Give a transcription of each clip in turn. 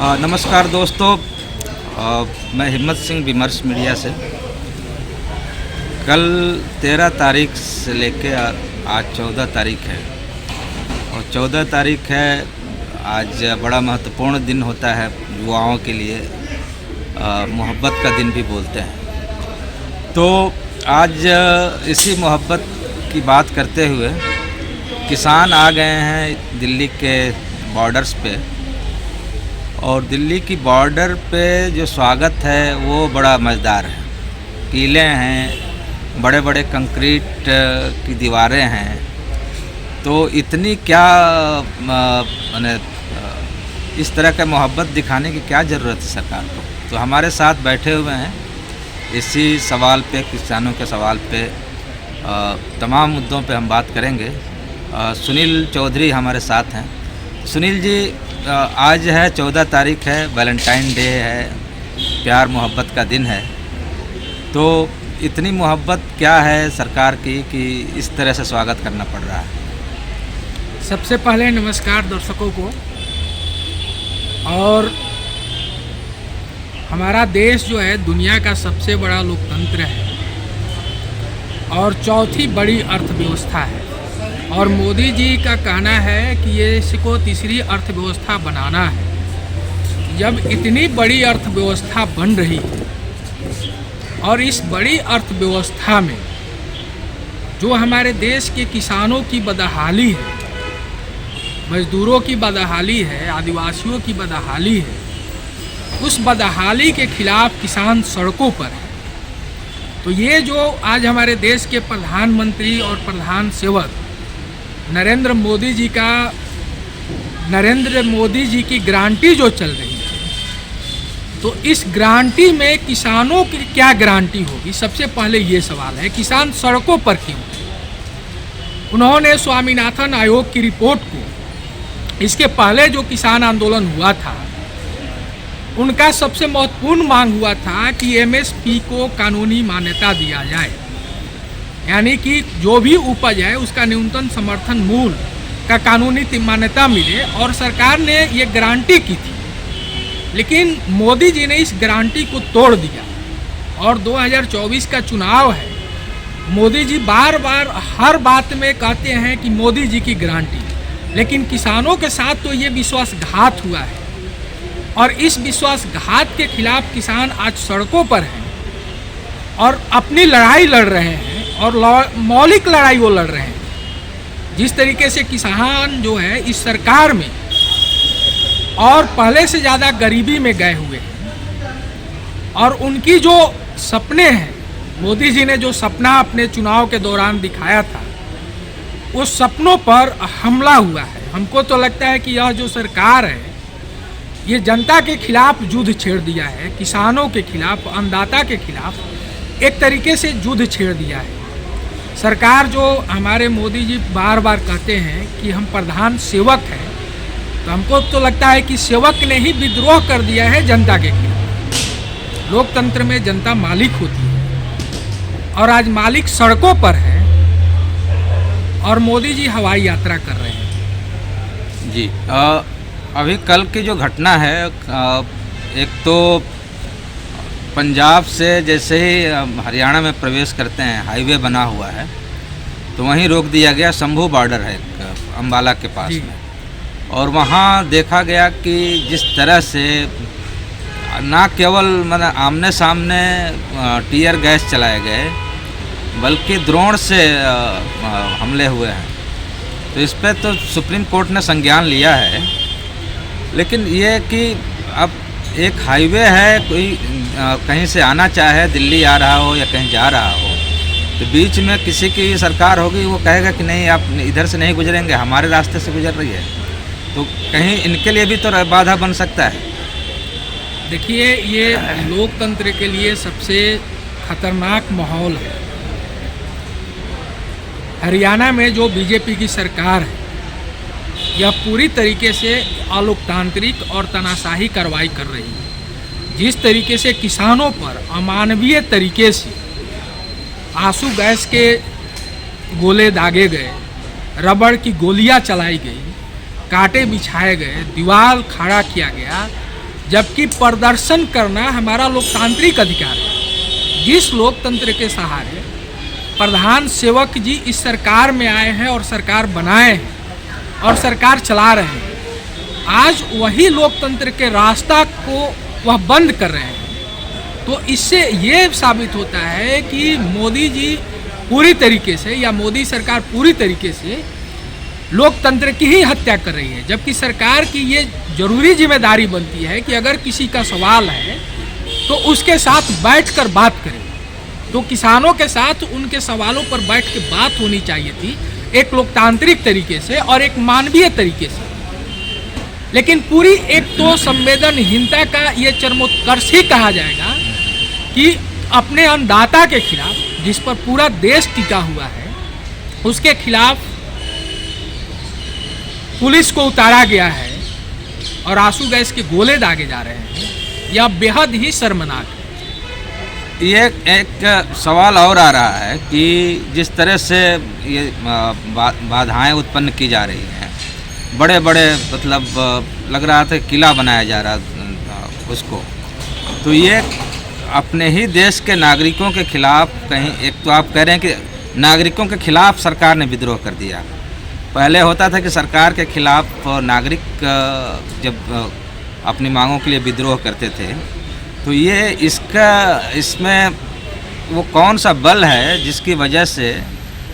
नमस्कार दोस्तों, मैं हिम्मत सिंह विमर्श मीडिया से। कल 13 तारीख से लेके आज 14 तारीख है और 14 तारीख है। आज बड़ा महत्वपूर्ण दिन होता है युवाओं के लिए, मोहब्बत का दिन भी बोलते हैं। तो आज इसी मोहब्बत की बात करते हुए किसान आ गए हैं दिल्ली के बॉर्डर्स पे, और दिल्ली की बॉर्डर पे जो स्वागत है वो बड़ा मज़ेदार है। किले हैं, बड़े बड़े कंक्रीट की दीवारें हैं, तो इतनी क्या माने इस तरह का मोहब्बत दिखाने की क्या ज़रूरत है सरकार को। तो हमारे साथ बैठे हुए हैं इसी सवाल पे, किसानों के सवाल पे, तमाम मुद्दों पे हम बात करेंगे। सुनील चौधरी हमारे साथ हैं। सुनील जी, आज है 14 तारीख है, वैलेंटाइन डे है, प्यार मोहब्बत का दिन है। तो इतनी मोहब्बत क्या है सरकार की कि इस तरह से स्वागत करना पड़ रहा है? सबसे पहले नमस्कार दर्शकों को। और हमारा देश जो है दुनिया का सबसे बड़ा लोकतंत्र है और चौथी बड़ी अर्थव्यवस्था है, और मोदी जी का कहना है कि ये इसको तीसरी अर्थव्यवस्था बनाना है। जब इतनी बड़ी अर्थव्यवस्था बन रही है और इस बड़ी अर्थव्यवस्था में जो हमारे देश के किसानों की बदहाली है, मजदूरों की बदहाली है, आदिवासियों की बदहाली है, उस बदहाली के खिलाफ किसान सड़कों पर है। तो ये जो आज हमारे देश के प्रधानमंत्री और प्रधान सेवक नरेंद्र मोदी जी की गारंटी जो चल रही है, तो इस गारंटी में किसानों की क्या गारंटी होगी? सबसे पहले ये सवाल है, किसान सड़कों पर क्यों? उन्होंने स्वामीनाथन आयोग की रिपोर्ट को, इसके पहले जो किसान आंदोलन हुआ था, उनका सबसे महत्वपूर्ण मांग हुआ था कि एमएसपी को कानूनी मान्यता दिया जाए, यानी कि जो भी उपज है उसका न्यूनतम समर्थन मूल्य का कानूनी मान्यता मिले, और सरकार ने ये गारंटी की थी। लेकिन मोदी जी ने इस गारंटी को तोड़ दिया, और 2024 का चुनाव है। मोदी जी बार बार हर बात में कहते हैं कि मोदी जी की गारंटी, लेकिन किसानों के साथ तो ये विश्वासघात हुआ है, और इस विश्वासघात के खिलाफ किसान आज सड़कों पर हैं और अपनी लड़ाई लड़ रहे हैं, और मौलिक लड़ाई वो लड़ रहे हैं। जिस तरीके से किसान जो है इस सरकार में और पहले से ज़्यादा गरीबी में गए हुए हैं, और उनकी जो सपने हैं, मोदी जी ने जो सपना अपने चुनाव के दौरान दिखाया था, उस सपनों पर हमला हुआ है। हमको तो लगता है कि यह जो सरकार है ये जनता के खिलाफ युद्ध छेड़ दिया है, किसानों के खिलाफ, अन्नदाता के खिलाफ एक तरीके से युद्ध छेड़ दिया है। सरकार जो हमारे मोदी जी बार बार कहते हैं कि हम प्रधान सेवक हैं, तो हमको तो लगता है कि सेवक ने ही विद्रोह कर दिया है जनता के खिलाफ। लोकतंत्र में जनता मालिक होती है, और आज मालिक सड़कों पर है और मोदी जी हवाई यात्रा कर रहे हैं। जी, अभी कल की जो घटना है, एक तो पंजाब से जैसे ही हरियाणा में प्रवेश करते हैं, हाईवे बना हुआ है, तो वहीं रोक दिया गया। शंभू बॉर्डर है अम्बाला के पास में, और वहाँ देखा गया कि जिस तरह से ना केवल मतलब आमने सामने टीयर गैस चलाए गए, बल्कि ड्रोन से हमले हुए हैं। तो इस पर तो सुप्रीम कोर्ट ने संज्ञान लिया है, लेकिन ये कि अब एक हाईवे है, कोई कहीं से आना चाहे, दिल्ली आ रहा हो या कहीं जा रहा हो, तो बीच में किसी की सरकार होगी, वो कहेगा कि नहीं आप इधर से नहीं गुजरेंगे, हमारे रास्ते से गुजर रही है। तो कहीं इनके लिए भी तो बाधा बन सकता है। देखिए, ये लोकतंत्र के लिए सबसे खतरनाक माहौल है। हरियाणा में जो बीजेपी की सरकार है, यह पूरी तरीके से अलोकतांत्रिक और तानाशाही कार्रवाई कर रही है। जिस तरीके से किसानों पर अमानवीय तरीके से आंसू गैस के गोले दागे गए, रबड़ की गोलियां चलाई गई, कांटे बिछाए गए, दीवार खड़ा किया गया, जबकि प्रदर्शन करना हमारा लोकतांत्रिक अधिकार है। जिस लोकतंत्र के सहारे प्रधान सेवक जी इस सरकार में आए हैं और सरकार बनाए हैं और सरकार चला रहे हैं, आज वही लोकतंत्र के रास्ता को वह बंद कर रहे हैं। तो इससे ये साबित होता है कि मोदी जी पूरी तरीके से या मोदी सरकार पूरी तरीके से लोकतंत्र की ही हत्या कर रही है। जबकि सरकार की ये जरूरी जिम्मेदारी बनती है कि अगर किसी का सवाल है तो उसके साथ बैठकर बात करें। तो किसानों के साथ उनके सवालों पर बैठ के बात होनी चाहिए थी, एक लोकतांत्रिक तरीके से और एक मानवीय तरीके से। लेकिन पूरी एक तो संवेदनहीनता का ये चरमोत्कर्ष ही कहा जाएगा कि अपने अन्नदाता के खिलाफ, जिस पर पूरा देश टिका हुआ है, उसके खिलाफ पुलिस को उतारा गया है और आंसू गैस के गोले दागे जा रहे हैं। यह बेहद ही शर्मनाक है। ये एक सवाल और आ रहा है कि जिस तरह से ये बाधाएं उत्पन्न की जा रही हैं, बड़े बड़े मतलब लग रहा था किला बनाया जा रहा उसको, तो ये अपने ही देश के नागरिकों के खिलाफ, कहीं एक तो आप कह रहे हैं कि नागरिकों के खिलाफ सरकार ने विद्रोह कर दिया। पहले होता था कि सरकार के खिलाफ नागरिक जब अपनी मांगों के लिए विद्रोह करते थे, तो ये इसमें वो कौन सा बल है जिसकी वजह से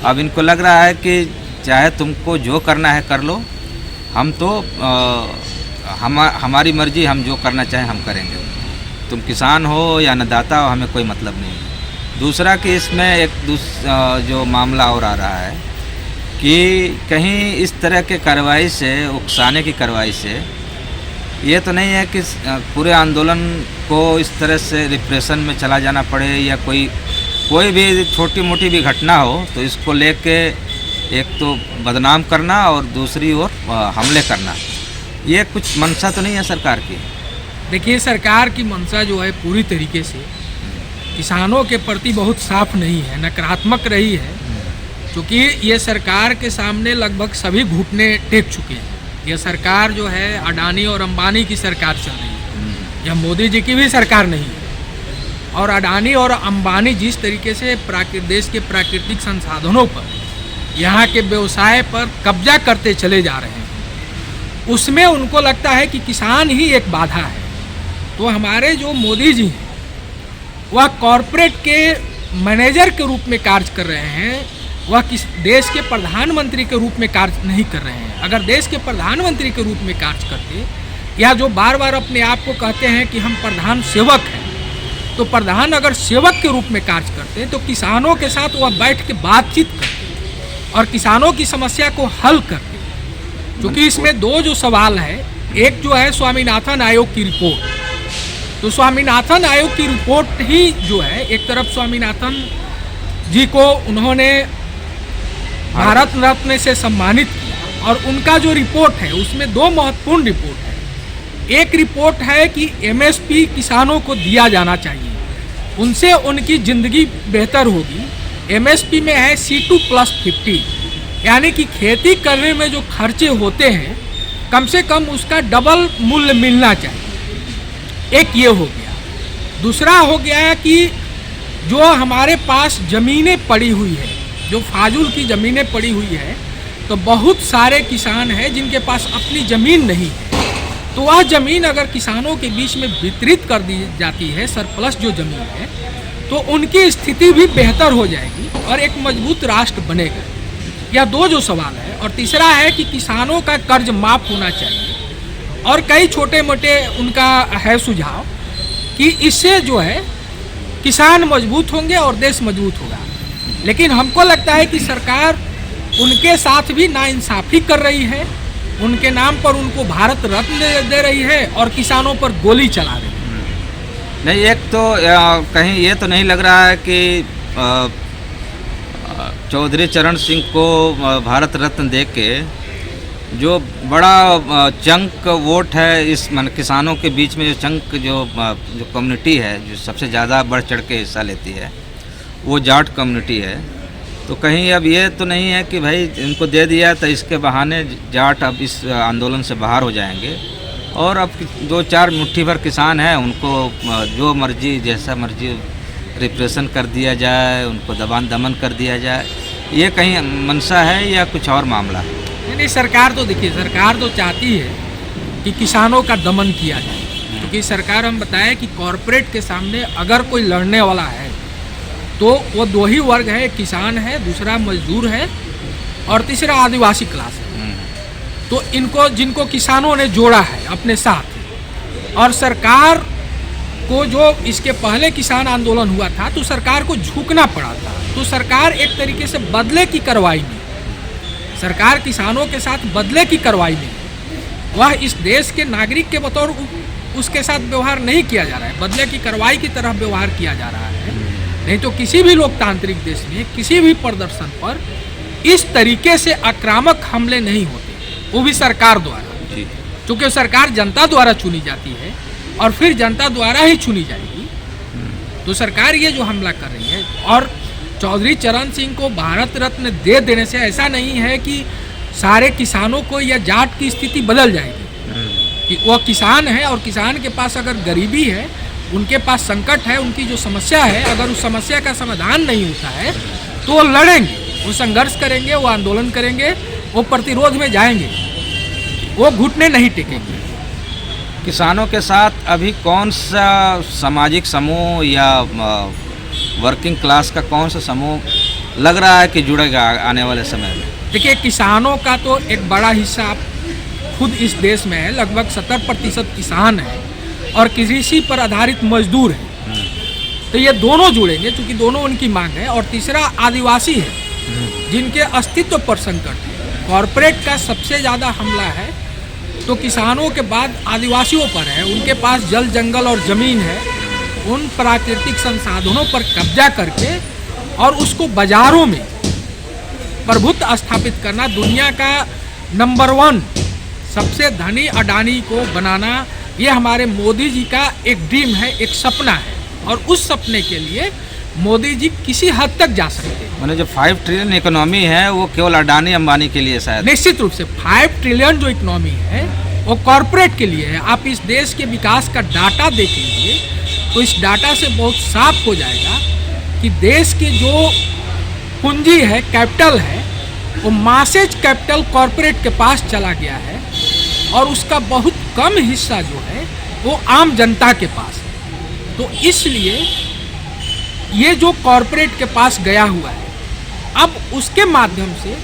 अब इनको लग रहा है कि चाहे तुमको जो करना है कर लो, हम तो हमारी मर्जी, हम जो करना चाहें हम करेंगे, तुम किसान हो या अन्नदाता हो, हमें कोई मतलब नहीं है। दूसरा कि इसमें एक जो मामला और आ रहा है कि कहीं इस तरह के कार्रवाई से, उकसाने की कार्रवाई से, ये तो नहीं है कि पूरे आंदोलन को इस तरह से रिप्रेशन में चला जाना पड़े या कोई भी छोटी मोटी भी घटना हो तो इसको लेके एक तो बदनाम करना और दूसरी ओर हमले करना, ये कुछ मंशा तो नहीं है सरकार की। देखिए, सरकार की मंशा जो है पूरी तरीके से किसानों के प्रति बहुत साफ नहीं है, नकारात्मक रही है। क्योंकि ये सरकार के सामने लगभग सभी घुटने टेक चुके हैं। यह सरकार जो है अडानी और अंबानी की सरकार चल रही है, यह मोदी जी की भी सरकार नहीं है। और अडानी और अंबानी जिस तरीके से देश के प्राकृतिक संसाधनों पर, यहाँ के व्यवसाय पर कब्जा करते चले जा रहे हैं, उसमें उनको लगता है कि किसान ही एक बाधा है। तो हमारे जो मोदी जी हैं वह कॉरपोरेट के मैनेजर के रूप में कार्य कर रहे हैं, वह किस देश के प्रधानमंत्री के रूप में कार्य नहीं कर रहे हैं। अगर देश के प्रधानमंत्री के रूप में कार्य करते, या जो बार बार अपने आप को कहते हैं कि हम प्रधान सेवक हैं, तो प्रधान अगर सेवक के रूप में कार्य करते तो किसानों के साथ वह बैठ के बातचीत करते और किसानों की समस्या को हल करते। क्योंकि इसमें दो जो सवाल है, एक जो है स्वामीनाथन आयोग की रिपोर्ट, तो स्वामीनाथन आयोग की रिपोर्ट ही जो है, एक तरफ स्वामीनाथन जी को उन्होंने भारत रत्न से सम्मानित किया और उनका जो रिपोर्ट है उसमें दो महत्वपूर्ण रिपोर्ट है। एक रिपोर्ट है कि एमएसपी किसानों को दिया जाना चाहिए, उनसे उनकी ज़िंदगी बेहतर होगी। एमएसपी में है C2+50, यानी कि खेती करने में जो खर्चे होते हैं कम से कम उसका डबल मूल्य मिलना चाहिए। एक ये हो गया। दूसरा हो गया कि जो हमारे पास ज़मीनें पड़ी हुई है, जो फाजुल की ज़मीनें पड़ी हुई है, तो बहुत सारे किसान हैं जिनके पास अपनी ज़मीन नहीं है। तो वह ज़मीन अगर किसानों के बीच में वितरित कर दी जाती है, सरप्लस जो ज़मीन है, तो उनकी स्थिति भी बेहतर हो जाएगी और एक मजबूत राष्ट्र बनेगा। यह दो जो सवाल है। और तीसरा है कि किसानों का कर्ज माफ़ होना चाहिए। और कई छोटे मोटे उनका है सुझाव कि इससे जो है किसान मजबूत होंगे और देश मजबूत होगा। लेकिन हमको लगता है कि सरकार उनके साथ भी नाइंसाफ़ी कर रही है, उनके नाम पर उनको भारत रत्न दे रही है और किसानों पर गोली चला रही है। नहीं, एक तो कहीं ये तो नहीं लग रहा है कि चौधरी चरण सिंह को भारत रत्न दे के जो बड़ा चंक वोट है इस किसानों के बीच में, जो चंक जो कम्युनिटी है जो सबसे ज़्यादा बढ़ चढ़ के हिस्सा लेती है, वो जाट कम्युनिटी है। तो कहीं अब ये तो नहीं है कि भाई इनको दे दिया तो इसके बहाने जाट अब इस आंदोलन से बाहर हो जाएंगे और अब दो चार मुट्ठी भर किसान हैं, उनको जो मर्जी जैसा मर्जी रिप्रेशन कर दिया जाए, उनको दमन कर दिया जाए, ये कहीं मंशा है या कुछ और मामला है? नहीं, सरकार तो देखिए, सरकार तो चाहती है कि किसानों का दमन किया जाए, क्योंकि सरकार हम बताएं कि कॉरपोरेट के सामने अगर कोई लड़ने वाला है तो वो दो ही वर्ग है, एक किसान है, दूसरा मजदूर है और तीसरा आदिवासी क्लास है। तो इनको जिनको किसानों ने जोड़ा है अपने साथ, और सरकार को जो इसके पहले किसान आंदोलन हुआ था तो सरकार को झुकना पड़ा था, तो सरकार एक तरीके से बदले की कार्रवाई में, सरकार किसानों के साथ बदले की कार्रवाई में, वह इस देश के नागरिक के बतौर उसके साथ व्यवहार नहीं किया जा रहा है, बदले की कार्रवाई की तरह व्यवहार किया जा रहा है। नहीं तो किसी भी लोकतांत्रिक देश में किसी भी प्रदर्शन पर इस तरीके से आक्रामक हमले नहीं होते, वो भी सरकार द्वारा, क्योंकि सरकार जनता द्वारा चुनी जाती है और फिर जनता द्वारा ही चुनी जाएगी। तो सरकार ये जो हमला कर रही है, और चौधरी चरण सिंह को भारत रत्न दे देने से ऐसा नहीं है कि सारे किसानों को या जाट की स्थिति बदल जाएगी, कि वो किसान है और किसान के पास अगर गरीबी है, उनके पास संकट है, उनकी जो समस्या है, अगर उस समस्या का समाधान नहीं होता है तो वो लड़ेंगे, वो संघर्ष करेंगे, वो आंदोलन करेंगे, वो प्रतिरोध में जाएंगे, वो घुटने नहीं टेकेंगे। किसानों के साथ अभी कौन सा सामाजिक समूह या वर्किंग क्लास का कौन सा समूह लग रहा है कि जुड़ेगा आने वाले समय में? देखिए, किसानों का तो एक बड़ा हिस्सा खुद इस देश में है, लगभग 70% किसान है और कृषि पर आधारित मजदूर है, तो ये दोनों जुड़ेंगे क्योंकि दोनों उनकी मांग है। और तीसरा आदिवासी है, जिनके अस्तित्व पर संकट है। कॉरपोरेट का सबसे ज़्यादा हमला है तो किसानों के बाद आदिवासियों पर है, उनके पास जल जंगल और ज़मीन है, उन प्राकृतिक संसाधनों पर कब्जा करके और उसको बाज़ारों में प्रभुत्व स्थापित करना, दुनिया का नंबर 1 सबसे धनी अडानी को बनाना, ये हमारे मोदी जी का एक ड्रीम है, एक सपना है, और उस सपने के लिए मोदी जी किसी हद तक जा सकते हैं। मैंने जो 5 ट्रिलियन इकोनॉमी है वो केवल अडानी अंबानी के लिए शायद? निश्चित रूप से 5 ट्रिलियन जो इकोनॉमी है वो कॉरपोरेट के लिए है। आप इस देश के विकास का डाटा देख लीजिए तो इस डाटा से बहुत साफ हो जाएगा कि देश की जो पूंजी है, कैपिटल है, वो मासेज कैपिटल कॉरपोरेट के पास चला गया है और उसका बहुत कम हिस्सा जो है वो आम जनता के पास है। तो इसलिए ये जो कॉरपोरेट के पास गया हुआ है, अब उसके माध्यम से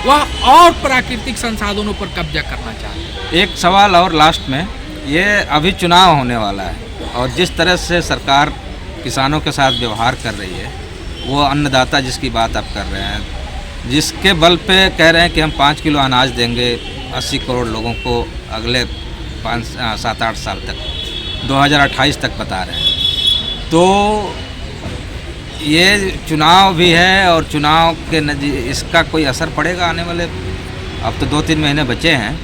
वह और प्राकृतिक संसाधनों पर कब्जा करना चाहते हैं। एक सवाल और लास्ट में, ये अभी चुनाव होने वाला है और जिस तरह से सरकार किसानों के साथ व्यवहार कर रही है, वो अन्नदाता जिसकी बात आप कर रहे हैं, जिसके बल पे कह रहे हैं कि हम 5 किलो अनाज देंगे 80 करोड़ लोगों को अगले 7-8 साल तक, 2028 तक बता रहे हैं। तो ये चुनाव भी है और चुनाव के इसका कोई असर पड़ेगा आने वाले, अब तो 2-3 महीने बचे हैं,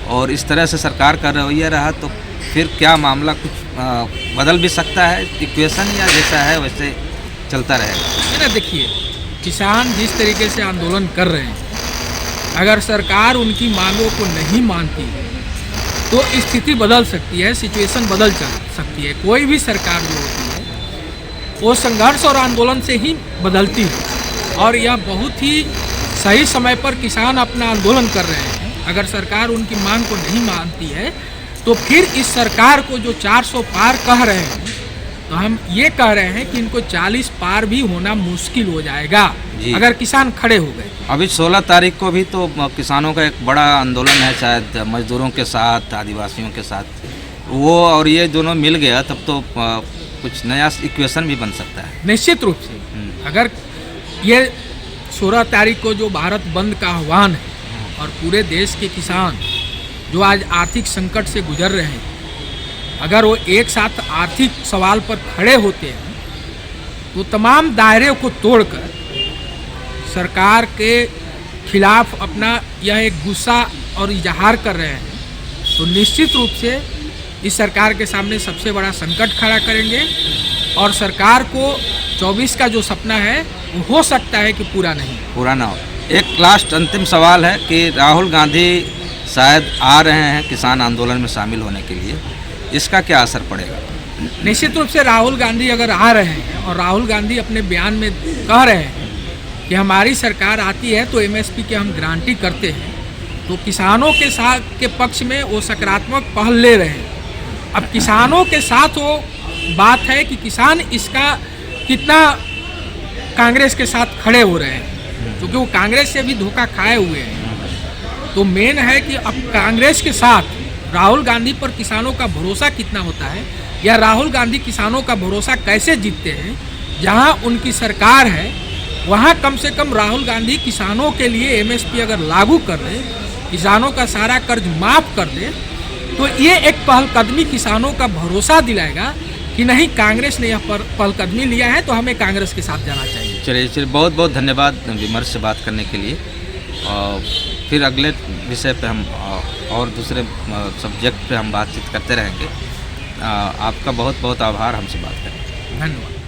और इस तरह से सरकार का रवैया रहा तो फिर क्या मामला कुछ बदल भी सकता है इक्वेशन, या जैसा है वैसे चलता रहेगा? ना देखिए, किसान जिस तरीके से आंदोलन कर रहे हैं, अगर सरकार उनकी मांगों को नहीं मानती है तो स्थिति बदल सकती है, सिचुएशन बदल सकती है। कोई भी सरकार जो होती है वो संघर्ष और आंदोलन से ही बदलती है, और यह बहुत ही सही समय पर किसान अपना आंदोलन कर रहे हैं। अगर सरकार उनकी मांग को नहीं मानती है तो फिर इस सरकार को जो 400 पार कह रहे हैं, तो हम ये कह रहे हैं कि इनको 40 पार भी होना मुश्किल हो जाएगा अगर किसान खड़े हो गए। अभी 16 तारीख को भी तो किसानों का एक बड़ा आंदोलन है, शायद मजदूरों के साथ, आदिवासियों के साथ, वो और ये दोनों मिल गया तब तो कुछ नया इक्वेशन भी बन सकता है। निश्चित रूप से अगर ये 16 तारीख को जो भारत बंद का आह्वान है और पूरे देश के किसान जो आज आर्थिक संकट से गुजर रहे हैं, अगर वो एक साथ आर्थिक सवाल पर खड़े होते हैं तो तमाम दायरे को तोड़कर सरकार के खिलाफ अपना यह एक गुस्सा और इजहार कर रहे हैं, तो निश्चित रूप से इस सरकार के सामने सबसे बड़ा संकट खड़ा करेंगे और सरकार को 24 का जो सपना है वो हो सकता है कि पूरा ना हो। एक लास्ट अंतिम सवाल है कि राहुल गांधी शायद आ रहे हैं किसान आंदोलन में शामिल होने के लिए, इसका क्या असर पड़ेगा? निश्चित रूप से राहुल गांधी अगर आ रहे हैं और राहुल गांधी अपने बयान में कह रहे हैं कि हमारी सरकार आती है तो एमएसपी की हम गारंटी करते हैं, तो किसानों के साथ के पक्ष में वो सकारात्मक पहल ले रहे हैं। अब किसानों के साथ वो बात है कि किसान इसका कितना कांग्रेस के साथ खड़े हो रहे हैं, क्योंकि वो कांग्रेस से भी धोखा खाए हुए हैं। तो मेन है कि अब कांग्रेस के साथ राहुल गांधी पर किसानों का भरोसा कितना होता है, या राहुल गांधी किसानों का भरोसा कैसे जीतते हैं। जहां उनकी सरकार है वहां कम से कम राहुल गांधी किसानों के लिए एमएसपी अगर लागू कर दे, किसानों का सारा कर्ज माफ कर दे, तो ये एक पहलकदमी किसानों का भरोसा दिलाएगा कि नहीं, कांग्रेस ने यह पहलकदमी लिया है तो हमें कांग्रेस के साथ जाना चाहिए। चलिए बहुत बहुत धन्यवाद विमर्श से बात करने के लिए। और फिर अगले विषय पे हम और दूसरे सब्जेक्ट पे हम बातचीत करते रहेंगे। आपका बहुत बहुत आभार हमसे बात करने। धन्यवाद।